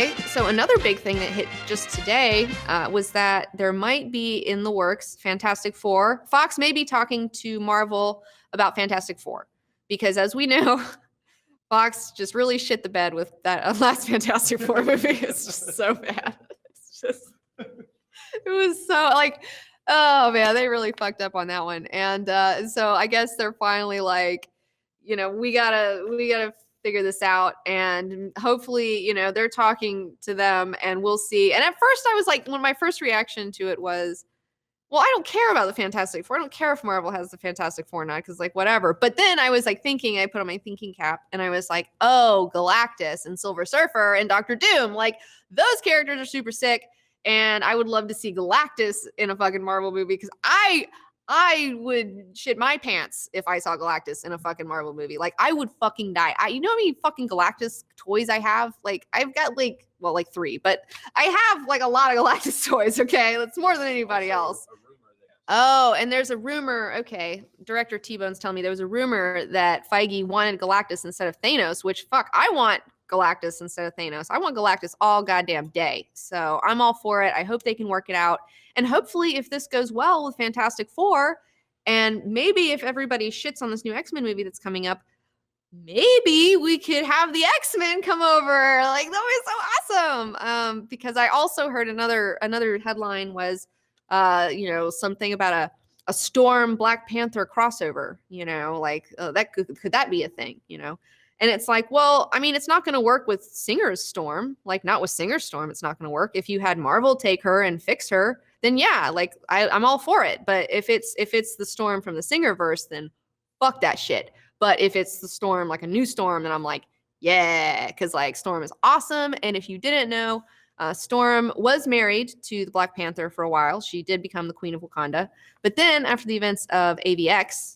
Okay, so another big thing that hit just today was that there might be in the works Fantastic Four. Fox may be talking to Marvel about Fantastic Four because, as we know, Fox just really shit the bed with that last Fantastic Four movie. It's just so bad. It's just, it was so like, oh man, they really fucked up on that one. And so I guess they're finally like, we gotta figure this out, and hopefully, they're talking to them, and we'll see. And at first I was like, when my first reaction to it was, well, I don't care about the Fantastic Four. I don't care if Marvel has the Fantastic Four or not, because like whatever. But then I was like thinking, I put on my thinking cap, and I was like, oh, Galactus and Silver Surfer and Doctor Doom, like those characters are super sick, and I would love to see Galactus in a fucking Marvel movie, because I would shit my pants if I saw Galactus in a fucking Marvel movie. Like, I would fucking die. You know how many fucking Galactus toys I have? Like, I've got like 3, but I have like a lot of Galactus toys, okay? That's more than anybody else. Oh, and there's a rumor, okay, Director T-Bone's telling me there was a rumor that Feige wanted Galactus instead of Thanos, which, fuck, I want Galactus instead of Thanos. I want Galactus all goddamn day. So I'm all for it. I hope they can work it out. And hopefully, if this goes well with Fantastic Four, and maybe if everybody shits on this new X-Men movie that's coming up, maybe we could have the X-Men come over. Like, that would be so awesome. Because I also heard another headline was, something about a Storm Black Panther crossover. That could that be a thing? And it's like, well, I mean, it's not going to work with Singer's Storm. Like, not with Singer's Storm, it's not going to work. If you had Marvel take her and fix her, then yeah, like I'm all for it. But if it's the Storm from the Singerverse, then fuck that shit. But if it's the Storm, like a new Storm, then I'm like, yeah, because like Storm is awesome. And if you didn't know, Storm was married to the Black Panther for a while. She did become the Queen of Wakanda. But then after the events of AVX,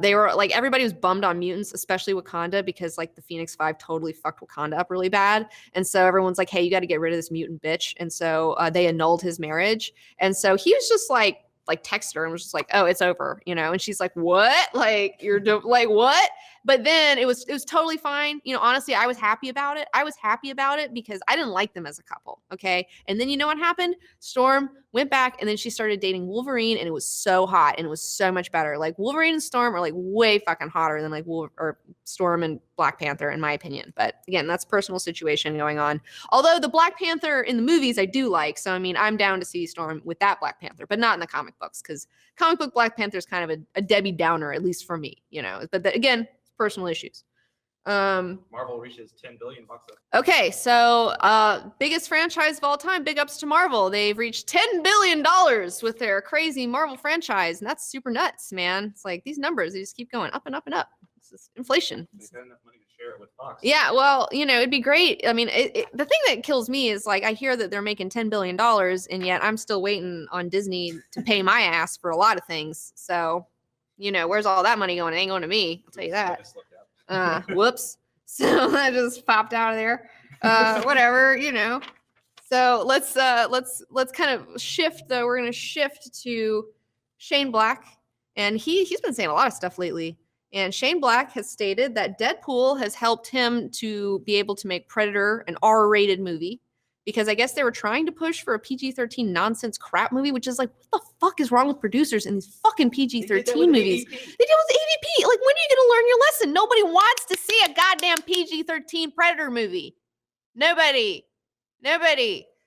they were like, everybody was bummed on mutants, especially Wakanda, because like the Phoenix Five totally fucked Wakanda up really bad. And so everyone's like, hey, you got to get rid of this mutant bitch. And so they annulled his marriage. And so he was just like texted her and was just like, oh, it's over, and she's like, what? Like, you're like, what? But then it was totally fine. Honestly, I was happy about it because I didn't like them as a couple. Okay. And then you know what happened? Storm went back, and then she started dating Wolverine, and it was so hot, and it was so much better. Like, Wolverine and Storm are like way fucking hotter than like Storm and Black Panther, in my opinion. But again, that's a personal situation going on. Although the Black Panther in the movies I do like. So, I mean, I'm down to see Storm with that Black Panther, but not in the comic books, because comic book Black Panther is kind of a Debbie Downer, at least for me, But again, personal issues. Marvel reaches $10 billion. Okay, so biggest franchise of all time. Big ups to Marvel. They've reached $10 billion with their crazy Marvel franchise, and that's super nuts, man. It's like these numbers, they just keep going up and up and up. It's just inflation. They've got enough money to share it with Fox. Yeah, well, it'd be great. I mean, the thing that kills me is like I hear that they're making $10 billion, and yet I'm still waiting on Disney to pay my ass for a lot of things. So, where's all that money going? It ain't going to me. I'll tell you that. Whoops. So that just popped out of there. Whatever, So let's kind of shift though. We're gonna shift to Shane Black. And he's been saying a lot of stuff lately. And Shane Black has stated that Deadpool has helped him to be able to make Predator an R-rated movie. Because I guess they were trying to push for a PG-13 nonsense crap movie, which is like, what the fuck is wrong with producers in these fucking PG-13 movies? They did with AVP. Like, when are you going to learn your lesson? Nobody wants to see a goddamn PG-13 Predator movie. Nobody.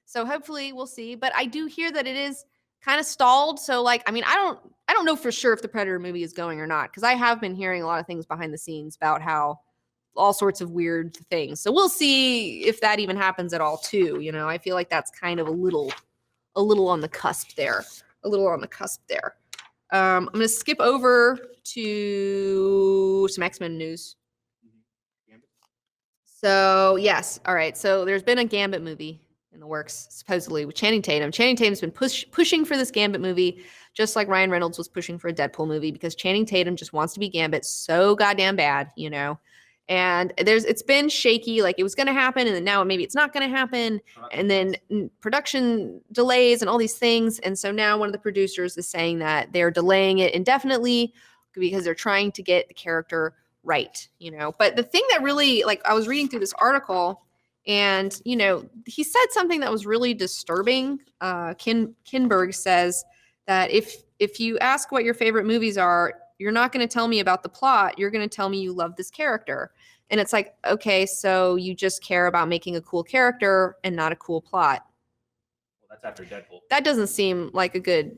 So hopefully we'll see. But I do hear that it is kind of stalled. So like, I mean, I don't know for sure if the Predator movie is going or not, because I have been hearing a lot of things behind the scenes about how all sorts of weird things. So we'll see if that even happens at all too. I feel like that's kind of a little on the cusp there. I'm going to skip over to some X-Men news. So yes. All right. So there's been a Gambit movie in the works, supposedly, with Channing Tatum. Channing Tatum's been pushing for this Gambit movie, just like Ryan Reynolds was pushing for a Deadpool movie, because Channing Tatum just wants to be Gambit so goddamn bad, And it's been shaky, like it was going to happen, and then now maybe it's not going to happen, and then production delays and all these things. And so now one of the producers is saying that they're delaying it indefinitely because they're trying to get the character right, But the thing that really, like, I was reading through this article, And, you know, he said something that was really disturbing. Kinberg says that if you ask what your favorite movies are, you're not going to tell me about the plot. You're going to tell me you love this character. And it's like, okay, so you just care about making a cool character and not a cool plot. Well, that's after Deadpool. That doesn't seem like a good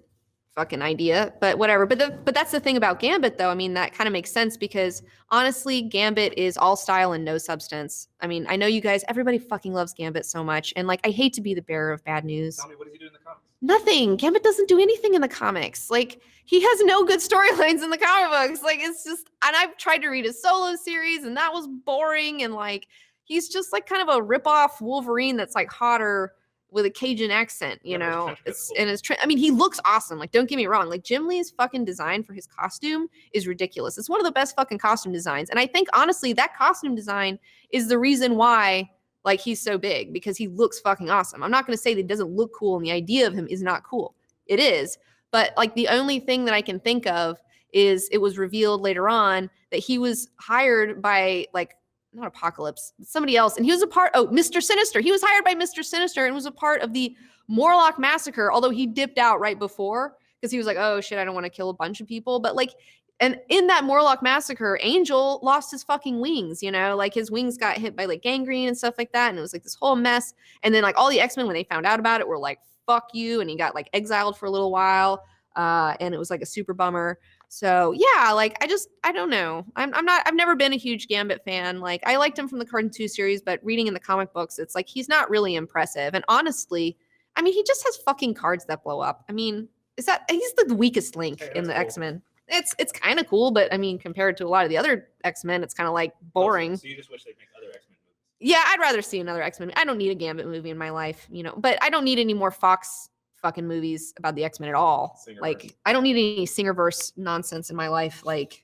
fucking idea, but whatever. But that's the thing about Gambit, though. I mean, that kind of makes sense because honestly, Gambit is all style and no substance. I mean, I know you guys, everybody fucking loves Gambit so much, and like, I hate to be the bearer of bad news. Tell me, what does he do in the comics? Nothing. Gambit doesn't do anything in the comics. Like, he has no good storylines in the comic books. Like, it's just, and I've tried to read his solo series, and that was boring. And like, he's just like kind of a ripoff Wolverine that's like hotter with a Cajun accent, you know. It's and his I mean, he looks awesome. Like, don't get me wrong. Like, Jim Lee's fucking design for his costume is ridiculous. It's one of the best fucking costume designs. And I think honestly, that costume design is the reason why like he's so big, because he looks fucking awesome. I'm not going to say that he doesn't look cool and the idea of him is not cool. It is. But like, the only thing that I can think of is it was revealed later on that he was hired by like, not Apocalypse, but somebody else. And he was a part, Mr. Sinister. He was hired by Mr. Sinister and was a part of the Morlock massacre, although he dipped out right before because he was like, oh shit, I don't want to kill a bunch of people. But like, and in that Morlock massacre, Angel lost his fucking wings, you know, like his wings got hit by like gangrene and stuff like that. And it was like this whole mess. And then like all the X-Men, when they found out about it, were like, fuck you. And he got like exiled for a little while. And it was like a super bummer. So yeah, like I don't know. I've never been a huge Gambit fan. Like, I liked him from the Cartoon 2 series, but reading in the comic books, it's like he's not really impressive. And honestly, I mean, he just has fucking cards that blow up. I mean, he's the weakest link in the cool. X-Men. It's kind of cool, but I mean, compared to a lot of the other X-Men, it's kind of like boring. So you just wish they'd make other X-Men movies? Yeah, I'd rather see another X-Men. I don't need a Gambit movie in my life, you know, but I don't need any more Fox fucking movies about the X-Men at all. Singerverse. Like, I don't need any Singerverse nonsense in my life. Like,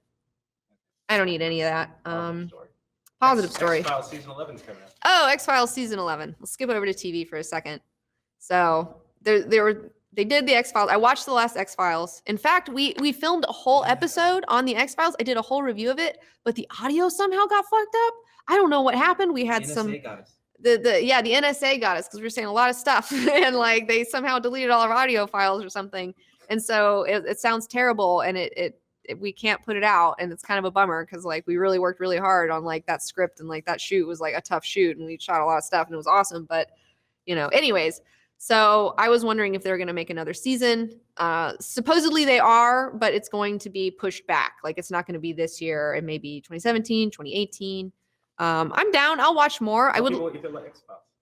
I don't need any of that. Positive story. X-Files season 11's coming up. Oh, X-Files season 11. Let's skip over to TV for a second. So they did the X-Files. I watched the last X-Files. In fact, we filmed a whole episode on the X-Files. I did a whole review of it, but the audio somehow got fucked up. I don't know what happened. We had some got us. The NSA got us because we were saying a lot of stuff and like they somehow deleted all our audio files or something. And so it sounds terrible and it we can't put it out. And it's kind of a bummer because like we really worked really hard on like that script and like that shoot was like a tough shoot and we shot a lot of stuff and it was awesome. But you know, anyways, so I was wondering if they were going to make another season. Supposedly they are, but it's going to be pushed back. Like it's not going to be this year. It may be 2017, 2018. I'm down. I'll watch more. I would.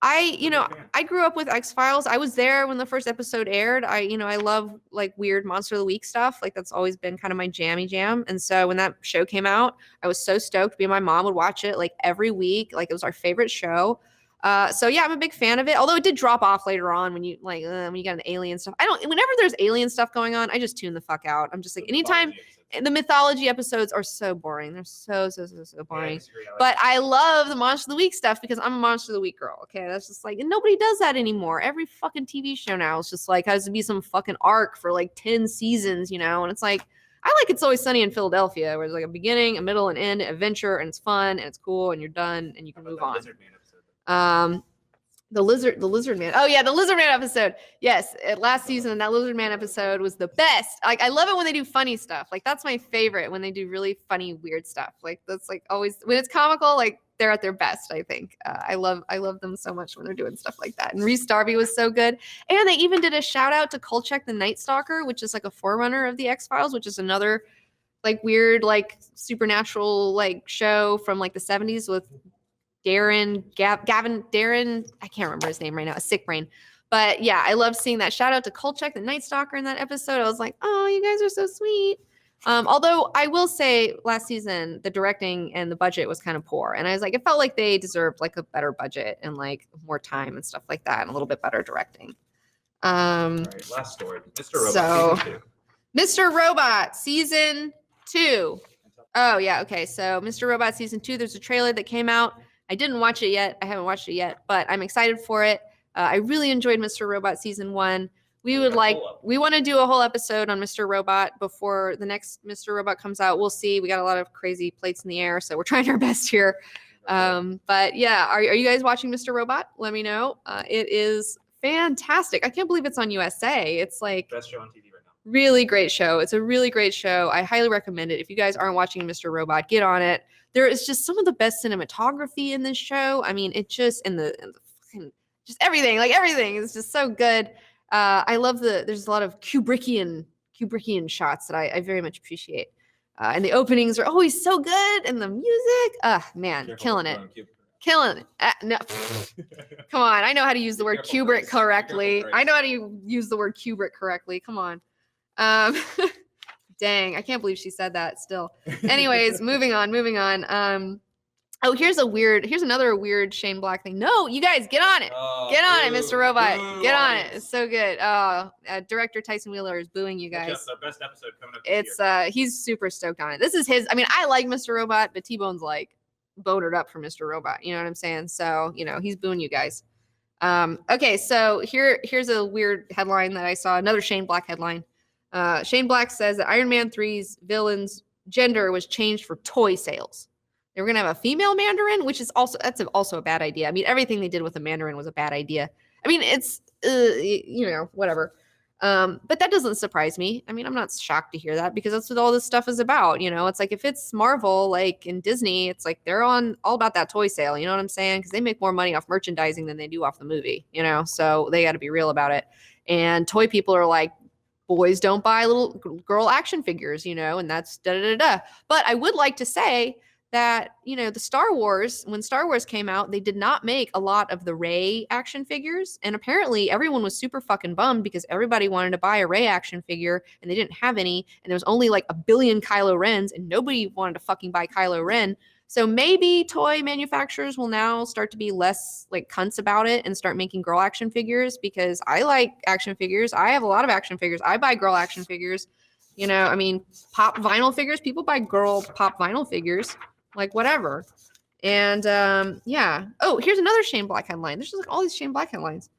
I grew up with X-Files. I was there when the first episode aired. I love like weird Monster of the Week stuff. Like that's always been kind of my jammy jam. And so when that show came out, I was so stoked. Me and my mom would watch it like every week. Like it was our favorite show. So yeah, I'm a big fan of it. Although it did drop off later on when you when you got an alien stuff. Whenever there's alien stuff going on, I just tune the fuck out. I'm just like anytime. The mythology episodes are so boring. They're so boring. But I love the Monster of the Week stuff because I'm a Monster of the Week girl. Okay, that's just like, and nobody does that anymore. Every fucking TV show now is just like has to be some fucking arc for like 10 seasons, you know. And it's like I like It's Always Sunny in Philadelphia, where there's like a beginning, a middle, and end adventure, and it's fun and it's cool, and you're done and you can move on. The Lizardman. Oh yeah, the Lizardman episode. Yes, last season that Lizardman episode was the best. Like I love it when they do funny stuff. Like that's my favorite when they do really funny, weird stuff. Like that's like always when it's comical. Like they're at their best. I think I love them so much when they're doing stuff like that. And Rhys Darby was so good. And they even did a shout out to Kolchak the Night Stalker, which is like a forerunner of the X-Files, which is another like weird like supernatural like show from like the 70s with Darren, I can't remember his name right now, a sick brain. But yeah, I love seeing that. Shout out to Kolchak, the Night Stalker in that episode. I was like, oh, you guys are so sweet. Although I will say last season, the directing and the budget was kind of poor. And I was like, it felt like they deserved like a better budget and like more time and stuff like that and a little bit better directing. All right, last story. Mr. Robot season 2. Oh yeah, okay. So Mr. Robot season 2, there's a trailer that came out. I didn't watch it yet. I haven't watched it yet, but I'm excited for it. I really enjoyed Mr. Robot season 1. We want to do a whole episode on Mr. Robot before the next Mr. Robot comes out. We'll see. We got a lot of crazy plates in the air, so we're trying our best here. But yeah, are you guys watching Mr. Robot? Let me know. It is fantastic. I can't believe it's on USA. It's like Best show on TV right now. really great show. It's a really great show. I highly recommend it. If you guys aren't watching Mr. Robot, get on it. There is just some of the best cinematography in this show. I mean, it just and the fucking just everything, like everything is just so good. I love there's a lot of Kubrickian shots that I very much appreciate. And the openings are always so good, and the music, man, Careful, killing it. Ron, keep- Killing it. No. Come on, I know how to use the word Careful, Kubrick Grace. Be correctly. careful, I Grace. know how to use the word Kubrick correctly. Come on. Dang, I can't believe she said that still. Anyways, moving on. Oh, here's another weird Shane Black thing. No, you guys get on it. Get on it, Mr. Robot. Get on it. It's so good. Director Tyson Wheeler is booing you Watch out, guys. it's our best episode coming up this year. He's super stoked on it. This is his. I mean, I like Mr. Robot, but T-Bone's like bonered up for Mr. Robot. You know what I'm saying? So, he's booing you guys. Okay, so here's a weird headline that I saw. Another Shane Black headline. Shane Black says that Iron Man 3's villain's gender was changed for toy sales. They were gonna have a female Mandarin, which is also a bad idea. I mean, everything they did with the Mandarin was a bad idea. I mean, it's whatever. But that doesn't surprise me. I mean, I'm not shocked to hear that because that's what all this stuff is about. It's like if it's Marvel, like in Disney, it's like they're on all about that toy sale. You know what I'm saying? Because they make more money off merchandising than they do off the movie. So they got to be real about it. And toy people are like, boys don't buy little girl action figures, and that's da da da da. But I would like to say that, the Star Wars, when Star Wars came out, they did not make a lot of the Rey action figures. And apparently everyone was super fucking bummed because everybody wanted to buy a Rey action figure and they didn't have any. And there was only like 1 billion Kylo Rens and nobody wanted to fucking buy Kylo Ren. So maybe toy manufacturers will now start to be less like cunts about it and start making girl action figures because I like action figures. I have a lot of action figures. I buy girl action figures. I mean, pop vinyl figures, people buy girl pop vinyl figures. Like whatever. And yeah. Oh, here's another Shane Black headline. There's just like all these Shane Black headlines.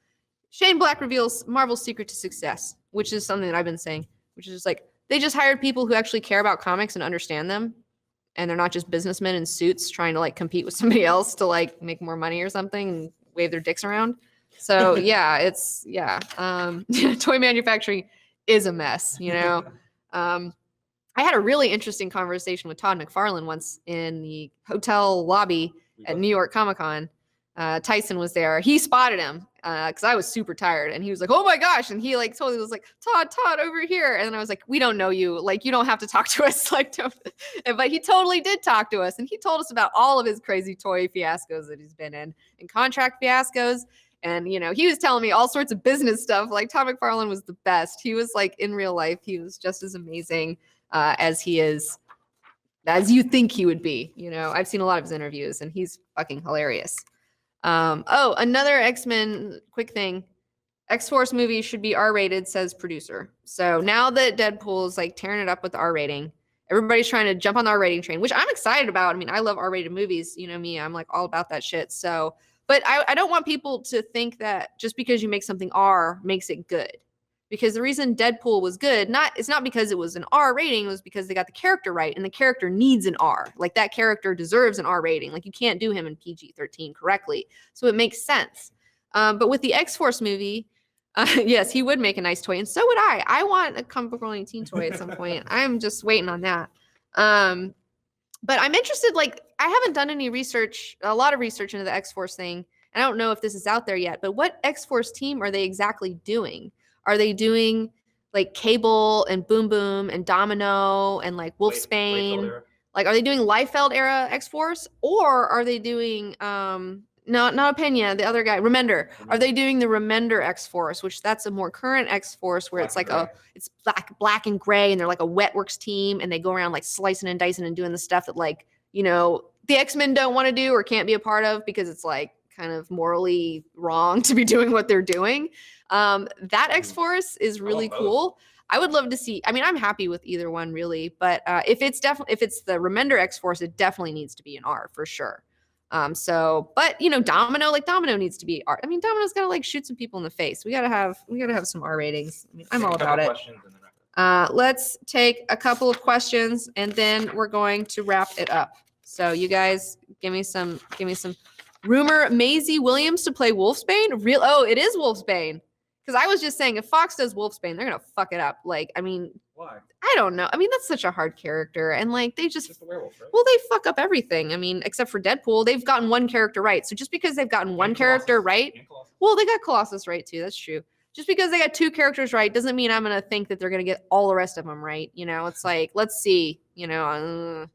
Shane Black reveals Marvel's secret to success, which is something that I've been saying, which is just like they just hired people who actually care about comics and understand them. And they're not just businessmen in suits trying to like compete with somebody else to like make more money or something and wave their dicks around. So yeah, toy manufacturing is a mess, I had a really interesting conversation with Todd McFarlane once in the hotel lobby at New York Comic Con. Tyson was there. He spotted him because I was super tired, and he was like, "Oh my gosh!" And he like totally was like, "Todd, over here." And then I was like, "We don't know you. Like, you don't have to talk to us." Like, don't. But he totally did talk to us, and he told us about all of his crazy toy fiascos that he's been in, and contract fiascos. And he was telling me all sorts of business stuff. Like Todd McFarlane was the best. He was like in real life, he was just as amazing. As he is, as you think he would be. I've seen a lot of his interviews and he's fucking hilarious. Another X-Men quick thing. X-Force movie should be R-rated, says producer. So now that Deadpool is like tearing it up with the R rating, everybody's trying to jump on the R rating train, which I'm excited about. I mean, I love R-rated movies. You know me, I'm like all about that shit. So, but I don't want people to think that just because you make something R makes it good. Because the reason Deadpool was good, it's not because it was an R rating, it was because they got the character right, and the character needs an R. Like that character deserves an R rating. Like you can't do him in PG-13 correctly. So it makes sense. But with the X-Force movie, yes, he would make a nice toy, and so would I. I want a comic book rolling teen toy at some point. I'm just waiting on that. But I'm interested, like I haven't done a lot of research into the X-Force thing. I don't know if this is out there yet, but what X-Force team are they exactly doing? Are they doing like Cable and Boom Boom and Domino and like Wolfsbane? Like, are they doing Liefeld era X-Force, or are they doing not Pena, the other guy, Remender? Are they doing the Remender X-Force, which that's a more current X-Force where it's like it's black and gray, and they're like a Wetworks team, and they go around like slicing and dicing and doing the stuff that like the X-Men don't want to do or can't be a part of because it's like kind of morally wrong to be doing what they're doing. That X-Force is really cool. I would love to see. I mean, I'm happy with either one really, but if it's the Remender X-Force, it definitely needs to be an R for sure. But Domino needs to be R. I mean, Domino's gotta like shoot some people in the face. We gotta have some R ratings. I mean, I'm all about it. Let's take a couple of questions and then we're going to wrap it up. So you guys Give me some. Rumor Maisie Williams to play Wolfsbane. Oh, it is Wolfsbane. Because I was just saying, if Fox does Wolfsbane, they're gonna fuck it up. Like, I mean, why? I don't know. I mean, that's such a hard character, and like they just a werewolf, right? Well, they fuck up everything. I mean, except for Deadpool, they've gotten one character right. So just because they've gotten one character right, well, they got Colossus right too. That's true. Just because they got two characters right doesn't mean I'm gonna think that they're gonna get all the rest of them right. You know, it's like, let's see. You know,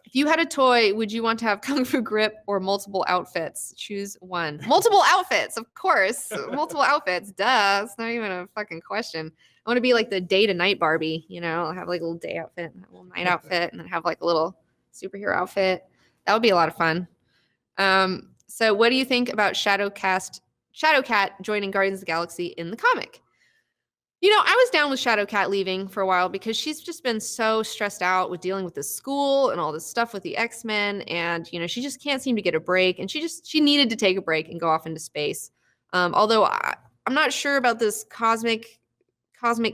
if you had a toy, would you want to have Kung Fu grip or multiple outfits? Choose one. Multiple outfits, of course. Multiple outfits. Duh. It's not even a fucking question. I want to be like the day to night Barbie. You know, I'll have like a little day outfit, and a little night outfit, and then have like a little superhero outfit. That would be a lot of fun. So what do you think about Shadowcat joining Guardians of the Galaxy in the comic? You know, I was down with Shadowcat leaving for a while because she's just been so stressed out with dealing with the school and all this stuff with the X-Men. And, you know, she just can't seem to get a break. And she needed to take a break and go off into space. Although I'm not sure about this cosmic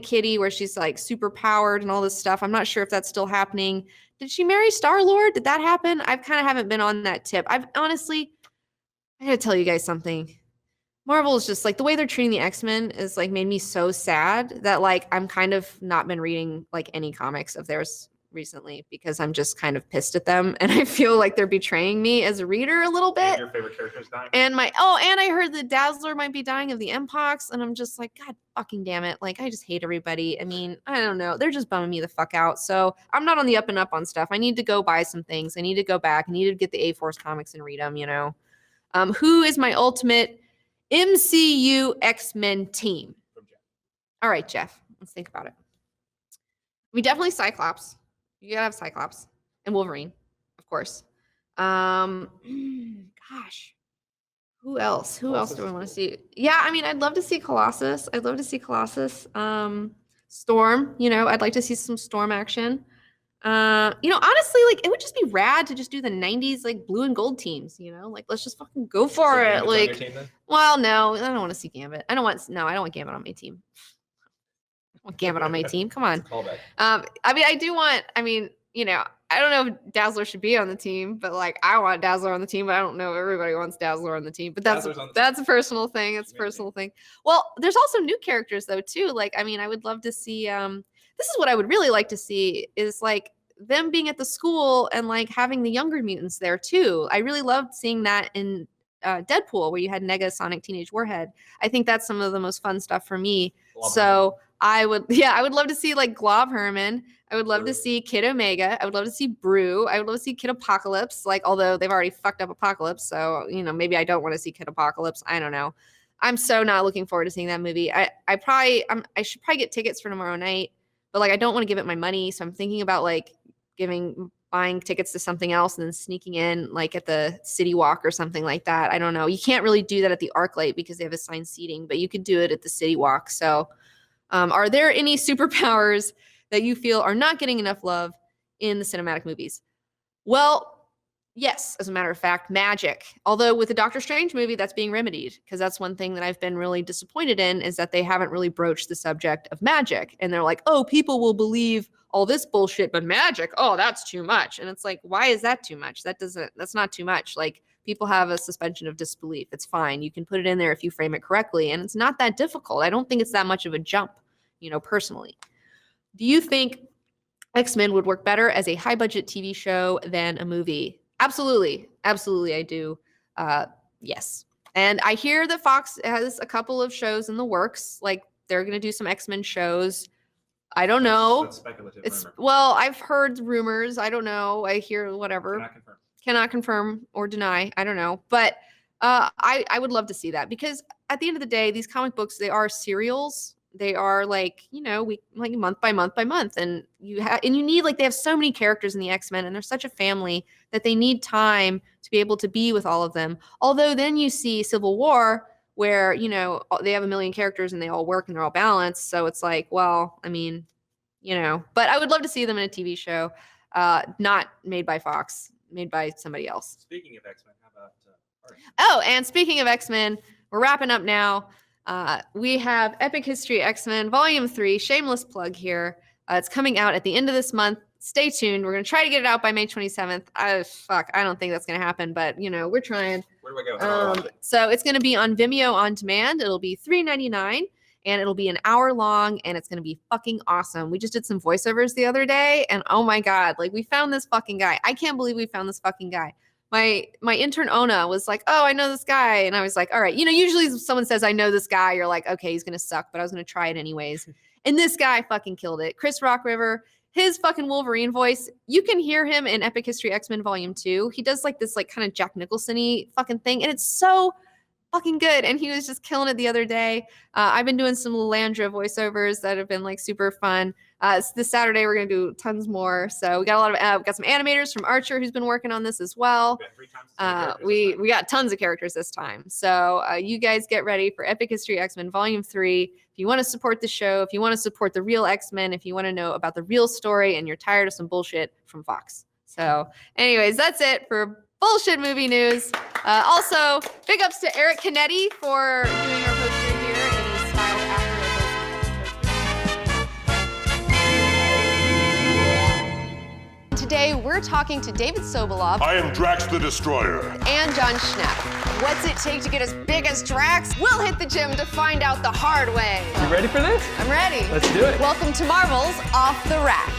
kitty where she's like super powered and all this stuff. I'm not sure if that's still happening. Did she marry Star-Lord? Did that happen? I've kind of haven't been on that tip. I gotta tell you guys something. Marvel is just like the way they're treating the X-Men is like made me so sad that like I'm kind of not been reading like any comics of theirs recently because I'm just kind of pissed at them and I feel like they're betraying me as a reader a little bit. And your favorite character's dying. And I heard that Dazzler might be dying of the Mpox and I'm just like, God fucking damn it. Like I just hate everybody. I mean, I don't know. They're just bumming me the fuck out. So I'm not on the up and up on stuff. I need to go buy some things. I need to go back. I need to get the A-Force comics and read them, you know. Who is my ultimate MCU X-Men team? All right, Jeff, let's think about it. We definitely Cyclops. You gotta have Cyclops and Wolverine, of course. Gosh, who else? Who else do I want to see? Yeah, I mean, I'd love to see Colossus. Storm, you know, I'd like to see some Storm action. You know, honestly, like it would just be rad to just do the 90s like blue and gold teams, you know, like let's just fucking go for it. Like, well, no, I don't want to see Gambit. I don't want Gambit on my team. I want Gambit on my team. Come on. I mean, you know, I don't know if Dazzler should be on the team, but like I want Dazzler on the team, but I don't know if everybody wants Dazzler on the team. But that's a personal thing. It's a personal thing. Well, there's also new characters though too. Like, I mean, I would love to see this is what I would really like to see is like them being at the school and like having the younger mutants there too. I really loved seeing that in Deadpool where you had Negasonic Teenage Warhead. I think that's some of the most fun stuff for me. So I would love to see like Glob Herman. I would love to see Kid Omega. I would love to see Brew. I would love to see Kid Apocalypse. Like, although they've already fucked up Apocalypse, so you know maybe I don't want to see Kid Apocalypse. I don't know. I'm so not looking forward to seeing that movie. I should probably get tickets for tomorrow night, but like I don't want to give it my money, so I'm thinking about like buying tickets to something else and then sneaking in like at the City Walk or something like that. I don't know. You can't really do that at the ArcLight because they have assigned seating, but you could do it at the City Walk. So are there any superpowers that you feel are not getting enough love in the cinematic movies? Well, yes, as a matter of fact, magic. Although with the Doctor Strange movie, that's being remedied because that's one thing that I've been really disappointed in is that they haven't really broached the subject of magic. And they're like, oh, people will believe all this bullshit, but magic, oh, that's too much. And it's like, why is that too much? That's not too much. Like people have a suspension of disbelief. It's fine. You can put it in there if you frame it correctly. And it's not that difficult. I don't think it's that much of a jump, you know, personally. Do you think X-Men would work better as a high budget TV show than a movie? Absolutely. Absolutely, I do. Yes. And I hear that Fox has a couple of shows in the works. Like they're going to do some X-Men shows. I don't know. That's speculative. Well, I've heard rumors. I don't know. I hear whatever. Cannot confirm or deny. I don't know. But I would love to see that because at the end of the day, these comic books, they are serials. They are like, you know, like month by month by month. And you need like, they have so many characters in the X-Men and they're such a family that they need time to be able to be with all of them. Although then you see Civil War where, you know, they have a million characters and they all work and they're all balanced. So it's like, well, I mean, you know, but I would love to see them in a TV show, not made by Fox, made by somebody else. Speaking of X-Men, how about... Oh, and speaking of X-Men, we're wrapping up now. We have Epic History X-Men Volume 3, shameless plug here. It's coming out at the end of this month, stay tuned. We're going to try to get it out by May 27th. I don't think that's going to happen, but we're trying. Where do I go? How do I watch it? So it's going to be on Vimeo on demand. It'll be $3.99 and it'll be an hour long and it's going to be fucking awesome. We just did some voiceovers the other day and oh my God, like we found this fucking guy. I can't believe we found this fucking guy. My intern Ona was like, oh, I know this guy. And I was like, all right, usually if someone says I know this guy, you're like, okay, he's going to suck, but I was going to try it anyways. And this guy fucking killed it. Chris Rockriver, his fucking Wolverine voice, you can hear him in Epic History X-Men Volume 2. He does like this like kind of Jack Nicholson-y fucking thing. And it's so fucking good. And he was just killing it the other day. I've been doing some Lilandra voiceovers that have been like super fun. This Saturday, we're going to do tons more. So we got a lot of, we got some animators from Archer who's been working on this as well. We got tons of characters this time. So you guys get ready for Epic History X-Men Volume 3. If you want to support the show, if you want to support the real X-Men, if you want to know about the real story and you're tired of some bullshit from Fox. So anyways, that's it for bullshit movie news. Also, big ups to Eric Canetti for doing our poster here, and he styled after our poster. Today, we're talking to David Sobolov. I am Drax the Destroyer. And John Schnepp. What's it take to get as big as Drax? We'll hit the gym to find out the hard way. You ready for this? I'm ready. Let's do it. Welcome to Marvel's Off the Rack.